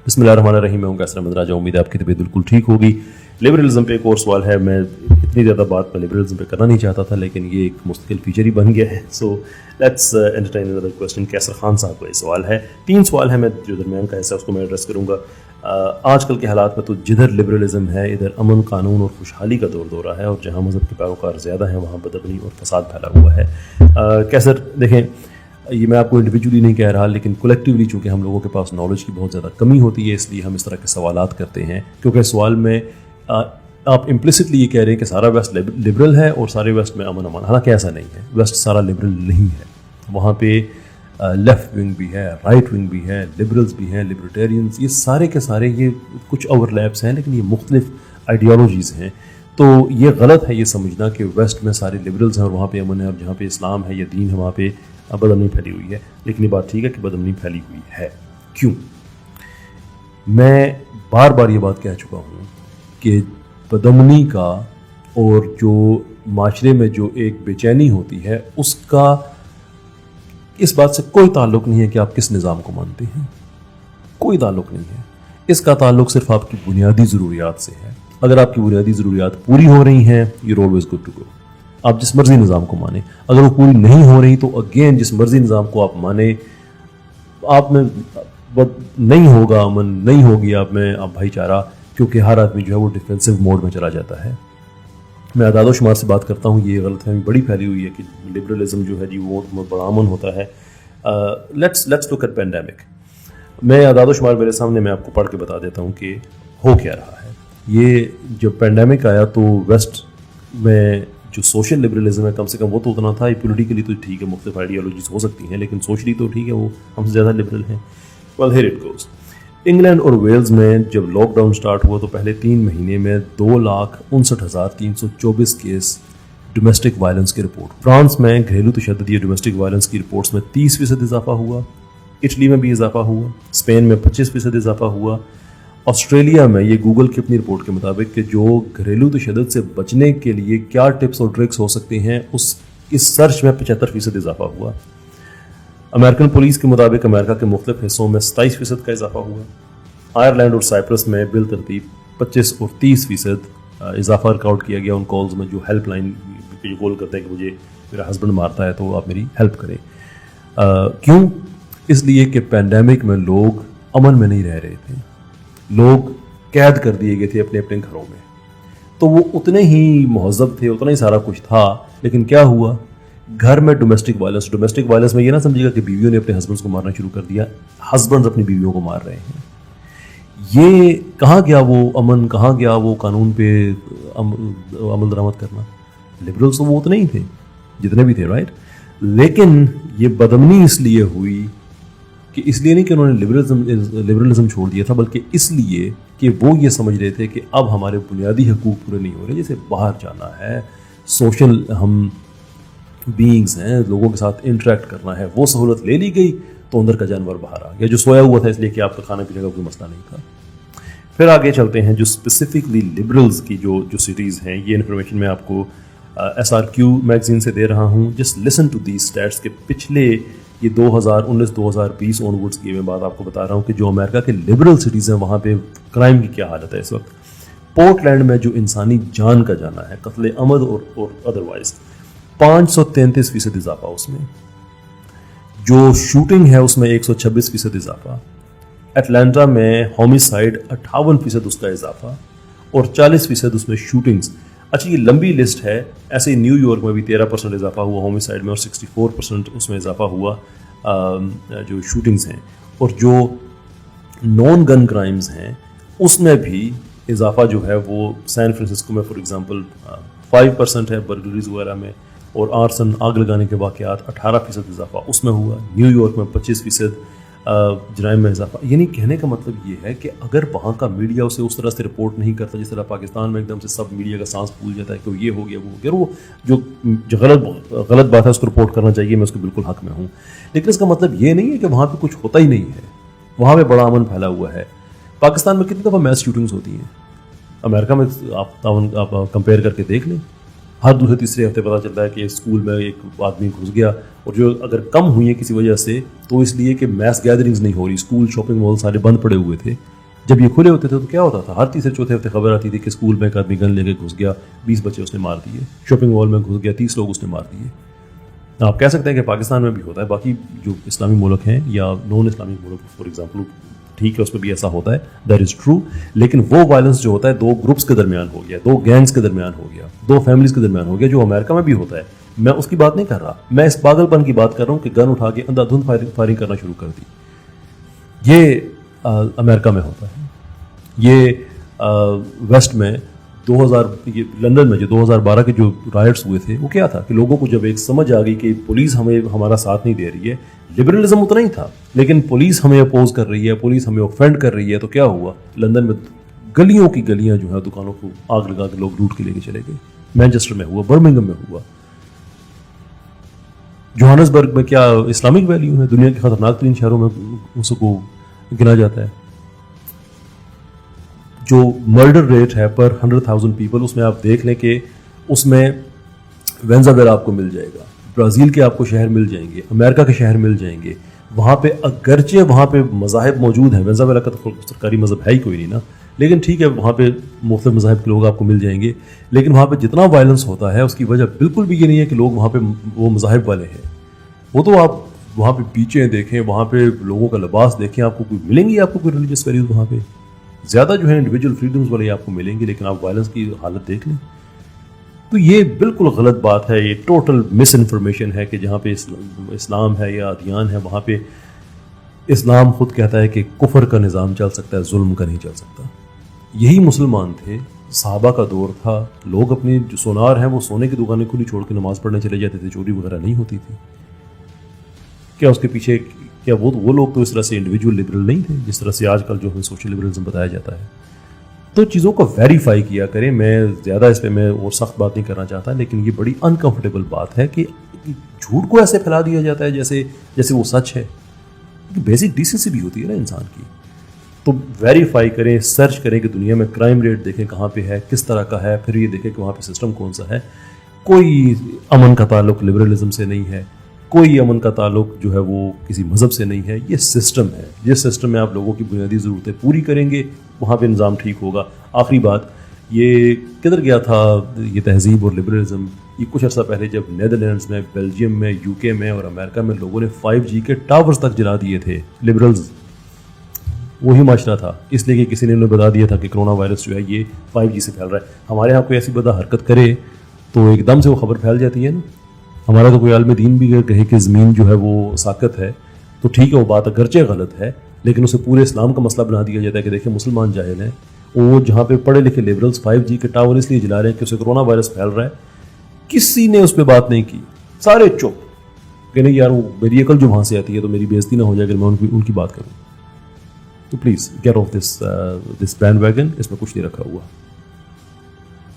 बिस्मिल्लाहिर्रहमानिर्रहीम। मैं हूं कैसर अहमद राजा। उम्मीद है आपकी तबीयत बिल्कुल ठीक होगी। लिबरलिज्म पे एक और सवाल है। मैं इतनी ज़्यादा बात मैं लिबरलिज्म पे करना नहीं चाहता था, लेकिन ये एक मुस्तकिल फीचर ही बन गया है। So let's entertain another question. Kaiser Khan साहब का ये सवाल है। 3 सवाल है, मैं जो दरमियान का हिस्सा उसको मैं एड्रेस करूँगा। आजकल के हालात में तो जिधर लिबरलिज्म है इधर अमन कानून और खुशहाली का दौर दौरा है, और जहाँ मज़हब के पैरोकार ज़्यादा हैं वहाँ बदअमनी और फसाद फैला हुआ है। कैसर देखें, ये मैं आपको इंडिविजुअली नहीं कह रहा, लेकिन कलेक्टिवली चूँकि हम लोगों के पास नॉलेज की बहुत ज़्यादा कमी होती है, इसलिए हम इस तरह के सवालात करते हैं। क्योंकि सवाल में आप इम्प्लिसिटली ये कह रहे हैं कि सारा वेस्ट लिबरल है और सारे वेस्ट में अमन अमान। हालांकि ऐसा नहीं है। वेस्ट सारा लिबरल नहीं है। वहाँ पे लेफ़्ट विंग भी है, राइट विंग भी है, लिबरल्स भी हैं, लिबर्टेरियंस, ये सारे के सारे ये कुछ ओवरलैप्स हैं, लेकिन ये मुख्तलिफ आइडियोलॉजीज़ हैं। तो ये गलत है ये समझना कि वेस्ट में सारे लिबरल्स हैं और वहाँ पे अमन है, और जहाँ पे इस्लाम है या दीन है वहाँ पे बदअमनी फैली हुई है। लेकिन ये बात ठीक है कि बदअमनी फैली हुई है। क्यों? मैं बार बार ये बात कह चुका हूँ कि बदअमनी का और जो माशरे में जो एक बेचैनी होती है उसका इस बात से कोई ताल्लुक़ नहीं है कि आप किस निज़ाम को मानते हैं। कोई ताल्लुक़ नहीं है। इसका ताल्लुक़ सिर्फ आपकी बुनियादी ज़रूरियात से है। अगर आपकी बुनियादी ज़रूरियात पूरी हो रही हैं, you're always good to go. आप जिस मर्जी निज़ाम को माने। अगर वो पूरी नहीं हो रही तो अगेन जिस मर्जी निज़ाम को आप माने, आप में नहीं होगा अमन, नहीं होगी आप में आप भाईचारा, क्योंकि हर आदमी जो है वो डिफेंसिव मोड में चला जाता है। मैं अदाद शुमार से बात करता हूँ, ये गलतफहमी बड़ी फैली हुई है कि लिबरलिज्म जो है जी वो बड़ा अमन होता है। Let's look at pandemic. मैं अदाद शुमार मेरे सामने, मैं आपको पढ़ के बता देता हूँ कि हो क्या रहा है। ये जब पेंडेमिक आया तो वेस्ट में जो सोशल लिबरलिज्म है, कम से कम वो तो उतना था। पॉलिटिकली तो ठीक है, मुख्तलिफ आइडियोलॉजीज हो सकती हैं, लेकिन सोशली तो ठीक है, वो हमसे ज़्यादा लिबरल हैं। Well here it goes. England और वेल्स में जब लॉकडाउन स्टार्ट हुआ तो पहले 3 महीने में 2,59,324 केस डोमेस्टिक वायलेंस की रिपोर्ट। फ्रांस में घरेलू तशद्दुद या डोमेस्टिक वायलेंस की रिपोर्ट्स में 30% इजाफा हुआ। इटली में भी इजाफा हुआ। स्पेन में 25% इजाफा हुआ। ऑस्ट्रेलिया में, ये गूगल की अपनी रिपोर्ट के मुताबिक, कि जो घरेलू तशद्दुद से बचने के लिए क्या टिप्स और ट्रिक्स हो सकते हैं, इस सर्च में 75% इजाफा हुआ। अमेरिकन पुलिस के मुताबिक अमेरिका के मुख्तलिफ हिस्सों में 27% का इजाफा हुआ। आयरलैंड और साइप्रस में बिल तरतीब 25 और 30% इजाफा रिकॉर्ड किया गया उन कॉल्स में जो हेल्पलाइन जो कॉल करते हैं कि मुझे मेरा हस्बैंड मारता है तो आप मेरी हेल्प करें। क्यों? इसलिए कि पैंडेमिक में लोग अमन में नहीं रह रहे थे। लोग कैद कर दिए गए थे अपने अपने घरों में। तो वो उतने ही महज़ब थे, उतना ही सारा कुछ था, लेकिन क्या हुआ? घर में डोमेस्टिक वायलेंस में ये ना समझिएगा कि बीवियों ने अपने हस्बैंड्स को मारना शुरू कर दिया। हस्बैंड्स अपनी बीवियों को मार रहे हैं। ये कहाँ गया वो अमन, कहाँ गया वो कानून पे अमल दरामद करना? लिबरल्स तो वो उतने ही थे जितने भी थे, राइट? लेकिन ये बदअमनी इसलिए हुई कि इसलिए नहीं कि उन्होंने लिबरलिज्म छोड़ दिया था, बल्कि इसलिए कि वो ये समझ रहे थे कि अब हमारे बुनियादी हकूक़ पूरे नहीं हो रहे। जैसे बाहर जाना है, सोशल हम बीइंग्स हैं, लोगों के साथ इंटरेक्ट करना है, वो सहूलत ले ली गई तो अंदर का जानवर बाहर आ गया, जो सोया हुआ था इसलिए कि आपका खाने पीने का कोई मसला नहीं था। फिर आगे चलते हैं, जो स्पेसिफिकली लिबरल्स की जो सिटीज़ हैं, ये इन्फॉर्मेशन मैं आपको SRQ मैगजीन से दे रहा हूँ। Just listen to the stats के पिछले ये 2019-2020 ऑनवर्ड्स की मैं बात आपको बता रहा हूँ कि जो अमेरिका के लिबरल सिटीज़ हैं वहाँ पे क्राइम की क्या हालत है इस वक्त। पोर्टलैंड में जो इंसानी जान का जाना है, कत्ले अमद और अदरवाइज, 533% इजाफा उसमें। जो शूटिंग है उसमें 126% इजाफा। एटलांटा में होमिसाइड 58% उसका इजाफा और 40% उसमें शूटिंग्स। अच्छा, ये लंबी लिस्ट है। ऐसे ही न्यूयॉर्क में भी 13% इजाफा हुआ होमिसाइड में और 64% उसमें इजाफा हुआ जो शूटिंग्स हैं। और जो नॉन गन क्राइम्स हैं उसमें भी इजाफा जो है वो सैन फ्रांसिस्को में फॉर एग्जांपल 5% है बर्गलरीज वगैरह में, और आर्सन आग लगाने के वाक़यात 18% इजाफा उसमें हुआ। न्यूयॉर्क में 25% जराइम में इजाफा। यानी कहने का मतलब ये है कि अगर वहाँ का मीडिया उसे उस तरह से रिपोर्ट नहीं करता जिस तरह पाकिस्तान में एकदम से सब मीडिया का सांस फूल जाता है कि ये हो गया वो हो गया, वो जो गलत बात है उसको रिपोर्ट करना चाहिए, मैं उसके बिल्कुल हक में हूँ। लेकिन इसका मतलब ये नहीं है कि वहाँ पर कुछ होता ही नहीं है। वहाँ पर बड़ा अमन फैला हुआ है। पाकिस्तान में कितनी दफ़ा मैस शूटिंग्स होती हैं। अमेरिका में आप कंपेयर करके देख लें, हर दूसरे तीसरे हफ्ते पता चलता है कि स्कूल में एक आदमी घुस गया, और जो अगर कम हुई है किसी वजह से तो इसलिए कि मैस गैदरिंग्स नहीं हो रही, स्कूल शॉपिंग मॉल सारे बंद पड़े हुए थे, جب یہ کھلے ہوتے تھے تو کیا ہوتا تھا؟ ہر تیسرے چوتھے ہفتے خبر آتی تھی کہ اسکول میں ایک آدمی گن لے کے گھس گیا, 20 بچے اس نے مار دیے, شاپنگ مال میں گھس گیا, 30 لوگ اس نے مار دیے. آپ کہہ سکتے ہیں کہ پاکستان میں بھی ہوتا ہے, باقی جو اسلامی ملک ہیں یا نان اسلامک ملک فار ایگزامپل, ٹھیک ہے اس میں بھی ایسا ہوتا ہے, دیٹ از ٹرو. لیکن وہ وائلنس جو ہوتا ہے 2 گروپس کے درمیان ہو گیا, 2 گینگس کے درمیان ہو گیا, 2 فیملیز کے درمیان ہو گیا, جو امریکہ میں بھی ہوتا ہے. میں اس کی بات نہیں کر رہا, میں اس پاگل پن کی بات کر رہا ہوں کہ گن اٹھا کے اندھا دھند فائرنگ کرنا شروع کر دی. یہ امریکہ میں ہوتا ہے. یہ ویسٹ میں 2000 لندن میں جو 2012 کے جو رائٹس ہوئے تھے وہ کیا تھا کہ لوگوں کو جب ایک سمجھ آ گئی کہ پولیس ہمیں ہمارا ساتھ نہیں دے رہی ہے, لبرلزم اتنا ہی تھا لیکن پولیس ہمیں اپوز کر رہی ہے, پولیس ہمیں اوفینڈ کر رہی ہے, تو کیا ہوا؟ لندن میں گلیوں کی گلیاں جو ہے دکانوں کو آگ لگا کے لوگ لوٹ کے لے کے چلے گئے. مینچسٹر میں ہوا, برمنگھم میں ہوا, جوہانسبرگ میں کیا اسلامک ویلیو ہے, دنیا کے خطرناک ترین شہروں میں اس کو گنا جاتا ہے. جو مرڈر ریٹ ہے پر 100,000 پیپل, اس میں آپ دیکھ لیں کہ اس میں وینزویلا آپ کو مل جائے گا, برازیل کے آپ کو شہر مل جائیں گے, امریکہ کے شہر مل جائیں گے. وہاں پہ اگرچہ وہاں پہ مذاہب موجود ہیں, وینزویلا کا تو سرکاری مذہب ہے ہی کوئی نہیں نا, لیکن ٹھیک ہے وہاں پہ مختلف مذاہب کے لوگ آپ کو مل جائیں گے. لیکن وہاں پہ جتنا وائلنس ہوتا ہے اس کی وجہ بالکل بھی یہ نہیں ہے کہ لوگ وہاں پہ وہ مذاہب والے ہیں. وہ تو آپ وہاں پہ بیچیں دیکھیں, وہاں پہ لوگوں کا لباس دیکھیں, آپ کو کوئی ملیں گی, آپ کو کوئی ریلیجیس ویلیوز وہاں پہ زیادہ جو ہے انڈیویجول فریڈمز والے آپ کو ملیں گے, لیکن آپ وائلنس کی حالت دیکھ لیں. تو یہ بالکل غلط بات ہے, یہ ٹوٹل مس انفارمیشن ہے کہ جہاں پہ اسلام ہے یا ادیان ہے وہاں پہ اسلام خود کہتا ہے کہ کفر کا نظام چل سکتا ہے, ظلم کا نہیں چل سکتا. یہی مسلمان تھے, صحابہ کا دور تھا, لوگ اپنی جو سونار ہیں وہ سونے کی دکانیں کھلی چھوڑ کے نماز پڑھنے چلے جاتے تھے, چوری وغیرہ نہیں ہوتی تھی. کیا اس کے پیچھے کیا وہ لوگ تو اس طرح سے انڈیویجول لبرل نہیں تھے جس طرح سے آج کل جو ہمیں سوشل لبرلزم بتایا جاتا ہے؟ تو چیزوں کو ویریفائی کیا کریں. میں زیادہ اس پہ میں اور سخت بات نہیں کرنا چاہتا, لیکن یہ بڑی انکمفرٹیبل بات ہے کہ جھوٹ کو ایسے پھیلا دیا جاتا ہے جیسے وہ سچ ہے. بیسک ڈیسنسی بھی ہوتی ہے نا انسان کی. تو ویریفائی کریں, سرچ کریں کہ دنیا میں کرائم ریٹ دیکھیں کہاں پہ ہے, کس طرح کا ہے, پھر یہ دیکھیں کہ وہاں پہ سسٹم کون سا ہے. کوئی امن کا تعلق لبرلزم سے نہیں ہے, کوئی امن کا تعلق جو ہے وہ کسی مذہب سے نہیں ہے. یہ سسٹم ہے, جس سسٹم میں آپ لوگوں کی بنیادی ضرورتیں پوری کریں گے وہاں پہ نظام ٹھیک ہوگا. آخری بات, یہ کدھر گیا تھا یہ تہذیب اور لبرلزم؟ یہ کچھ عرصہ پہلے جب نیدرلینڈز میں, بیلجیم میں, یو کے میں اور امریکہ میں لوگوں نے 5G کے ٹاورز تک جلا دیے تھے. لبرلز وہی معاشرہ تھا, اس لیے کہ کسی نے انہیں بتا دیا تھا کہ کرونا وائرس جو ہے یہ 5G سے پھیل رہا ہے. ہمارے یہاں کوئی ایسی بدا حرکت کرے تو ایک دم سے وہ خبر پھیل جاتی ہے نا. ہمارا تو کوئی عالم دین بھی کہے کہ زمین جو ہے وہ ساقط ہے تو ٹھیک ہے, وہ بات اگرچہ غلط ہے, لیکن اسے پورے اسلام کا مسئلہ بنا دیا جاتا ہے کہ دیکھیں مسلمان جاہل ہیں, وہ جہاں پہ پڑھے لکھے لبرلز 5G کے ٹاور اس لیے جلا رہے ہیں کہ اسے کرونا وائرس پھیل رہا ہے. کسی نے اس پہ بات نہیں کی, سارے چپ کہ نہیں یار وہ میری عقل جو وہاں سے آتی ہے تو میری بےزتی نہ ہو جائے اگر میں ان کی بات کروں. تو please get off this bandwagon, اس میں کچھ نہیں رکھا ہوا.